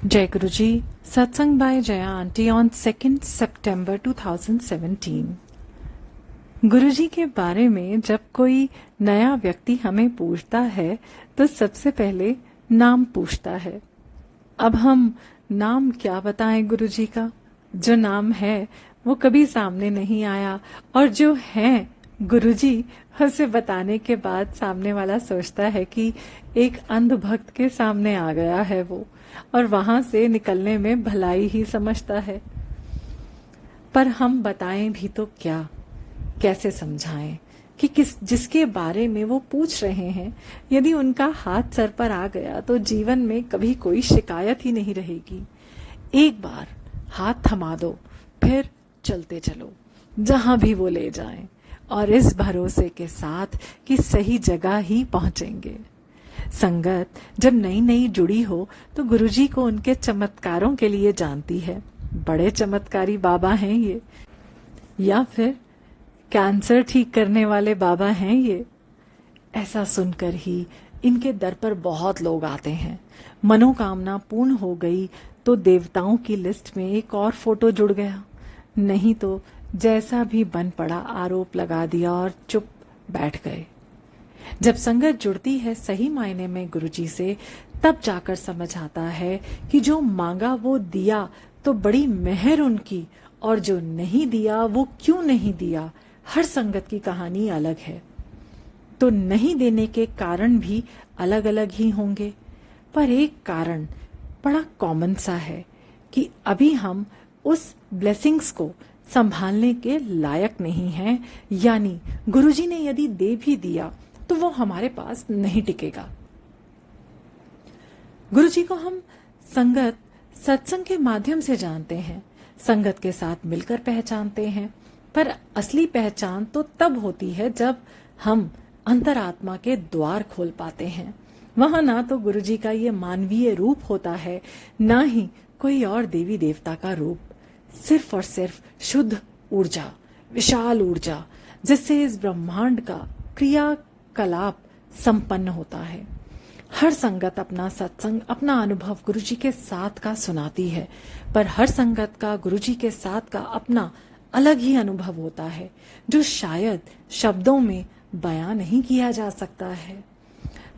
जय गुरु जी। सत्संग bye Jaya aunty on 2 सितंबर 2017। गुरु जी के बारे में जब कोई नया व्यक्ति हमें पूछता है तो सबसे पहले नाम पूछता है। अब हम नाम क्या बताएं गुरु जी का? जो नाम है वो कभी सामने नहीं आया, और जो है गुरु जी उसे बताने के बाद सामने वाला सोचता है कि एक अंध भक्त के सामने आ गया है वो, और वहां से निकलने में भलाई ही समझता है। पर हम बताएं भी तो क्या, कैसे समझाएं कि जिसके बारे में वो पूछ रहे हैं, यदि उनका हाथ सर पर आ गया तो जीवन में कभी कोई शिकायत ही नहीं रहेगी। एक बार हाथ थमा दो, फिर चलते चलो जहां भी वो ले जाएं, और इस भरोसे के साथ कि सही जगह ही पहुंचेंगे। संगत जब नई नई जुड़ी हो तो गुरुजी को उनके चमत्कारों के लिए जानती है। बड़े चमत्कारी बाबा हैं ये, या फिर कैंसर ठीक करने वाले बाबा हैं ये। ऐसा सुनकर ही इनके दर पर बहुत लोग आते हैं। मनोकामना पूर्ण हो गई तो देवताओं की लिस्ट में एक और फोटो जुड़ गया, नहीं तो जैसा भी बन पड़ा आरोप लगा दिया और चुप बैठ गए। जब संगत जुड़ती है सही मायने में गुरुजी से, तब जाकर समझ आता है कि जो मांगा वो दिया तो बड़ी मेहर उनकी, और जो नहीं दिया वो क्यों नहीं दिया। हर संगत की कहानी अलग है, तो नहीं देने के कारण भी अलग अलग ही होंगे। पर एक कारण बड़ा कॉमन सा है कि अभी हम उस ब्लेसिंग्स को संभालने के लायक नहीं हैं, यानी गुरुजी ने यदि दे भी दिया तो वो हमारे पास नहीं टिकेगा। गुरुजी को हम संगत सत्संग के माध्यम से जानते हैं, संगत के साथ मिलकर पहचानते हैं। पर असली पहचान तो तब होती है जब हम अंतरात्मा के द्वार खोल पाते हैं। वहां ना तो गुरुजी का ये मानवीय रूप होता है, ना ही कोई और देवी देवता का रूप। सिर्फ और सिर्फ शुद्ध ऊर्जा, विशाल ऊर्जा, जिससे इस ब्रह्मांड का क्रियाकलाप संपन्न होता है। हर संगत अपना सत्संग, अपना अनुभव गुरुजी के साथ का सुनाती है, पर हर संगत का गुरुजी के साथ का अपना अलग ही अनुभव होता है, जो शायद शब्दों में बयां नहीं किया जा सकता है।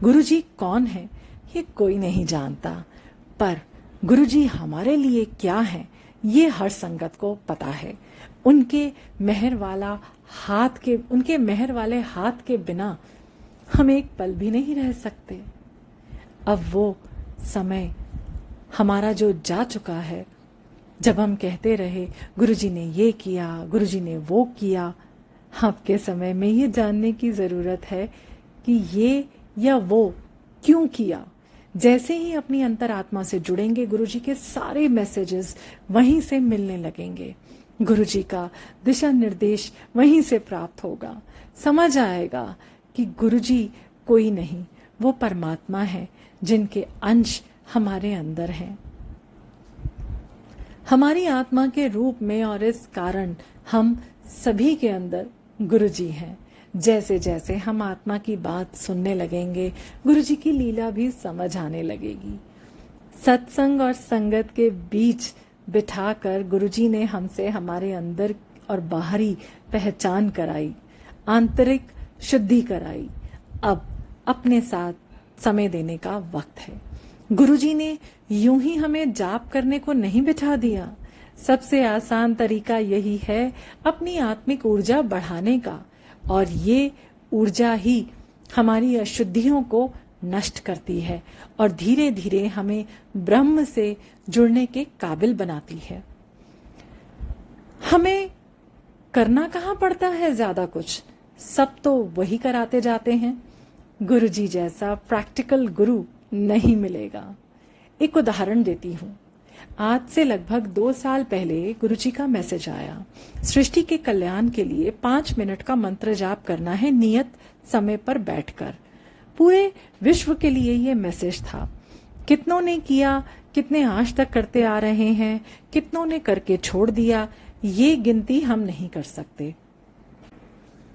गुरुजी कौन है ये कोई नहीं जानता, पर गुरुजी हमारे लिए क्या है ये हर संगत को पता है। उनके मेहर वाले हाथ के बिना हम एक पल भी नहीं रह सकते। अब वो समय हमारा जो जा चुका है, जब हम कहते रहे गुरुजी ने ये किया, गुरुजी ने वो किया, आपके समय में ये जानने की जरूरत है कि ये या वो क्यों किया। जैसे ही अपनी अंतरात्मा से जुड़ेंगे, गुरुजी के सारे मैसेजेस वहीं से मिलने लगेंगे। गुरुजी का दिशा निर्देश वहीं से प्राप्त होगा। समझ आएगा कि गुरुजी कोई नहीं, वो परमात्मा है जिनके अंश हमारे अंदर हैं, हमारी आत्मा के रूप में, और इस कारण हम सभी के अंदर गुरुजी हैं। जैसे जैसे हम आत्मा की बात सुनने लगेंगे, गुरुजी की लीला भी समझ आने लगेगी। सत्संग और संगत के बीच बिठाकर गुरुजी ने हमसे हमारे अंदर और बाहरी पहचान कराई, आंतरिक शुद्धि कराई। अब अपने साथ समय देने का वक्त है। गुरुजी ने यूं ही हमें जाप करने को नहीं बिठा दिया। सबसे आसान तरीका यही है अपनी आत्मिक ऊर्जा बढ़ाने का, और ये ऊर्जा ही हमारी अशुद्धियों को नष्ट करती है और धीरे धीरे हमें ब्रह्म से जुड़ने के काबिल बनाती है। हमें करना कहाँ पड़ता है ज्यादा कुछ, सब तो वही कराते जाते हैं। गुरुजी जैसा प्रैक्टिकल गुरु नहीं मिलेगा। एक उदाहरण देती हूँ। आज से लगभग 2 साल पहले गुरुजी का मैसेज आया, सृष्टि के कल्याण के लिए 5 मिनट का मंत्र जाप करना है नियत समय पर बैठकर। पूरे विश्व के लिए ये मैसेज था। कितनों ने किया, कितने आज तक करते आ रहे हैं, कितनों ने करके छोड़ दिया, ये गिनती हम नहीं कर सकते।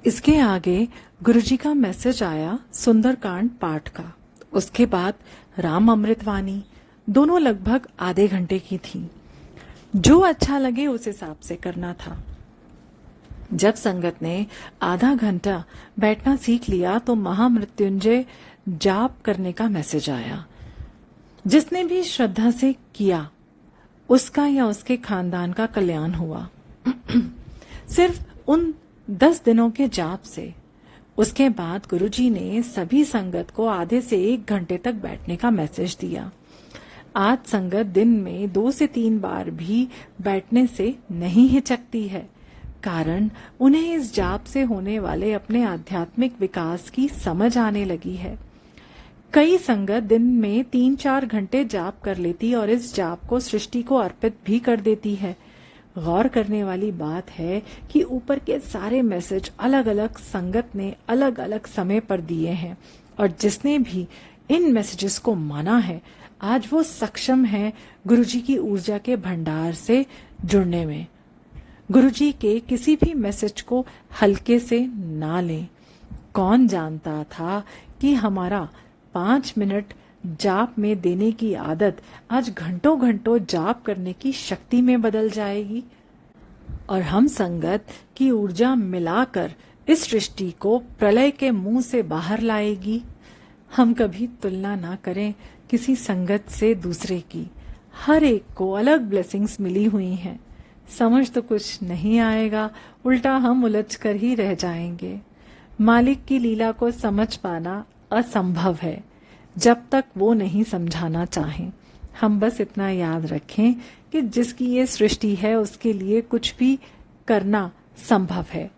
इसके आगे गुरुजी का मैसेज आया सुंदरकांड पाठ का, उसके बाद राम अमृतवाणी, दोनों लगभग आधे घंटे की थी। जो अच्छा लगे उस हिसाब से करना था। जब संगत ने आधा घंटा बैठना सीख लिया तो महामृत्युंजय जाप करने का मैसेज आया। जिसने भी श्रद्धा से किया उसका या उसके खानदान का कल्याण हुआ। सिर्फ उन 10 दिनों के जाप से। उसके बाद गुरुजी ने सभी संगत को आधे से 1 घंटे तक बैठने का मैसेज दिया। आज संगत दिन में 2 से 3 बार भी बैठने से नहीं हिचकती है, कारण उन्हें इस जाप से होने वाले अपने आध्यात्मिक विकास की समझ आने लगी है। कई संगत दिन में 3-4 घंटे जाप कर लेती और इस जाप को सृष्टि को अर्पित भी कर देती है। गौर करने वाली बात है कि ऊपर के सारे मैसेज अलग अलग संगत ने अलग अलग समय पर दिए हैं और जिसने भी इन मैसेजेस को माना है आज वो सक्षम है गुरुजी की ऊर्जा के भंडार से जुड़ने में। गुरुजी के किसी भी मैसेज को हल्के से ना लें। कौन जानता था कि हमारा 5 मिनट जाप में देने की आदत आज घंटों घंटों जाप करने की शक्ति में बदल जाएगी और हम संगत की ऊर्जा मिलाकर इस सृष्टि को प्रलय के मुंह से बाहर लाएगी। हम कभी तुलना ना करें किसी संगत से दूसरे की। हर एक को अलग ब्लेसिंग्स मिली हुई हैं। समझ तो कुछ नहीं आएगा, उल्टा हम उलझ कर ही रह जाएंगे। मालिक की लीला को समझ पाना असंभव है जब तक वो नहीं समझाना चाहें। हम बस इतना याद रखें कि जिसकी ये सृष्टि है उसके लिए कुछ भी करना संभव है।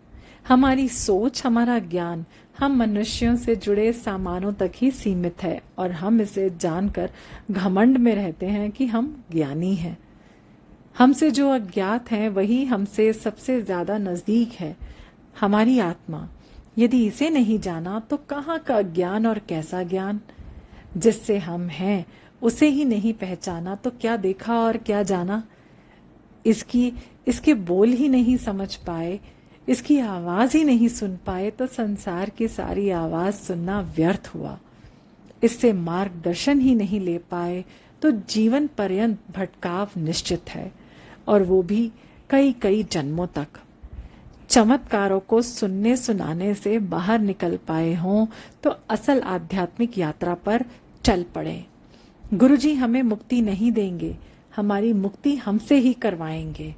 हमारी सोच, हमारा ज्ञान हम मनुष्यों से जुड़े सामानों तक ही सीमित है और हम इसे जानकर घमंड में रहते हैं कि हम ज्ञानी हैं। हमसे जो अज्ञात है वही हमसे सबसे ज्यादा नजदीक है, हमारी आत्मा। यदि इसे नहीं जाना तो कहाँ का ज्ञान और कैसा ज्ञान। जिससे हम हैं उसे ही नहीं पहचाना तो क्या देखा और क्या जाना। इसके बोल ही नहीं समझ पाए, इसकी आवाज ही नहीं सुन पाए तो संसार की सारी आवाज सुनना व्यर्थ हुआ। इससे मार्गदर्शन ही नहीं ले पाए तो जीवन पर्यंत भटकाव निश्चित है और वो भी कई कई जन्मों तक। चमत्कारों को सुनने सुनाने से बाहर निकल पाए हों तो असल आध्यात्मिक यात्रा पर चल पड़े। गुरुजी हमें मुक्ति नहीं देंगे, हमारी मुक्ति हमसे ही करवाएंगे।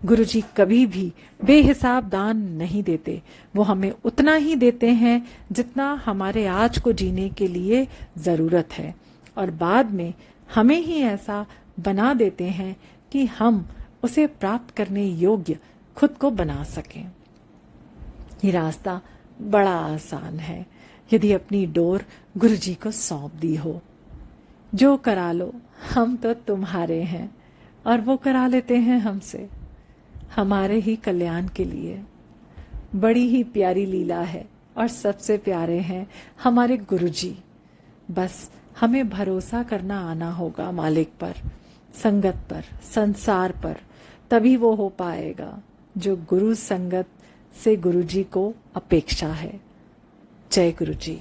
गुरुजी कभी भी बेहिसाब दान नहीं देते, वो हमें उतना ही देते हैं जितना हमारे आज को जीने के लिए जरूरत है और बाद में हमें ही ऐसा बना देते हैं कि हम उसे प्राप्त करने योग्य खुद को बना सकें। ये रास्ता बड़ा आसान है यदि अपनी डोर गुरुजी को सौंप दी हो। जो करा लो, हम तो तुम्हारे हैं और वो करा लेते हैं हमसे, हमारे ही कल्याण के लिए। बड़ी ही प्यारी लीला है और सबसे प्यारे हैं हमारे गुरुजी। बस हमें भरोसा करना आना होगा मालिक पर, संगत पर, संसार पर, तभी वो हो पाएगा जो गुरु संगत से गुरुजी को अपेक्षा है। जय गुरुजी।